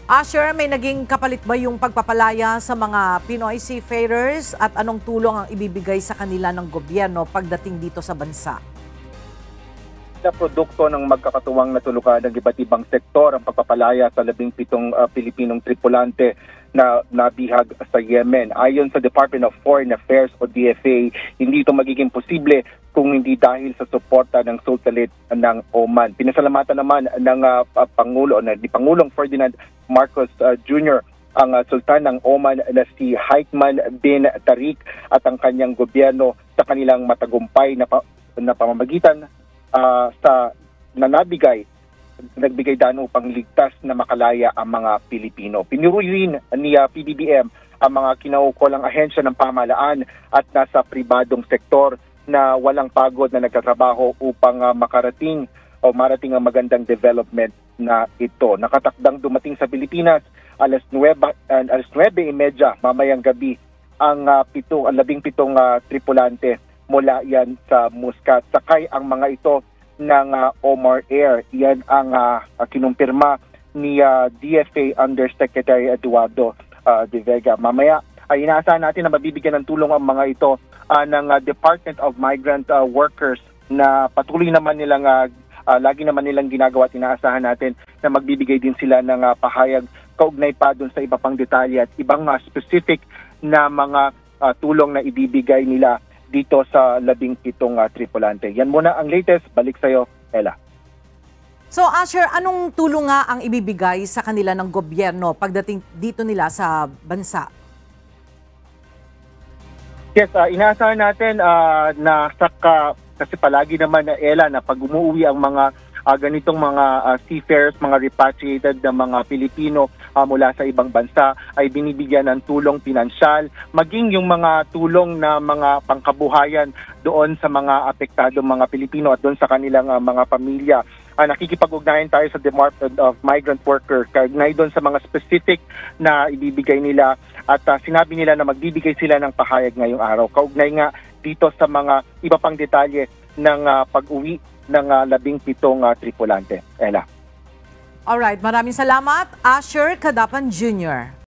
Asher, may naging kapalit ba yung pagpapalaya sa mga Pinoy seafarers at anong tulong ang ibibigay sa kanila ng gobyerno pagdating dito sa bansa? Na produkto ng magkakatuwang natulukan ng iba't ibang sektor ang pagpapalaya sa 17 Pilipinong tripulante na nabihag sa Yemen. Ayon sa Department of Foreign Affairs o DFA, hindi ito magiging posible kung hindi dahil sa suporta ng Sultanate ng Oman. Pinasalamatan naman ng Pangulong Ferdinand Marcos Jr. ang Sultan ng Oman na si Haitham bin Tariq at ang kanyang gobyerno sa kanilang matagumpay na pamamagitan sa nagbigay daan upang ligtas na makalaya ang mga Pilipino. Pinuri rin ni PBBM ang mga kinaukulang ahensya ng pamahalaan at nasa pribadong sektor na walang pagod na nagtatrabaho upang marating ang magandang development na ito. Nakatakdang dumating sa Pilipinas alas 9:30 mamayang gabi ang 17 tripulante mula yan sa Muscat. Sakay ang mga ito ng Omar Air. Yan ang kinumpirma ni DFA Undersecretary Eduardo De Vega. Mamaya ay inaasahan natin na mabibigyan ng tulong ang mga ito ng Department of Migrant Workers na patuloy naman nilang lagi naman nilang ginagawa at inaasahan natin na magbibigay din sila ng pahayag kaugnay pa dun sa iba pang detalye at ibang specific na mga tulong na ibibigay nila dito sa 17 tripulante. Yan muna ang latest. Balik sa'yo, Ella. So Asher, anong tulong nga ang ibibigay sa kanila ng gobyerno pagdating dito nila sa bansa? Yes, inaasahan natin na kasi palagi naman na Ella na pag umuwi ang mga ganitong mga seafarers, mga repatriated na mga Pilipino mula sa ibang bansa ay binibigyan ng tulong pinansyal, maging yung mga tulong na mga pangkabuhayan doon sa mga apektadong mga Pilipino at doon sa kanilang mga pamilya. Nakikipag-ugnayan tayo sa Department of Migrant Workers kaugnay doon sa mga specific na ibibigay nila at sinabi nila na magbibigay sila ng pahayag ngayong araw. Kaugnay nga dito sa mga iba pang detalye ng pag-uwi ng 17 tripulante. Ella. Alright, maraming salamat, Asher Cadapan Jr.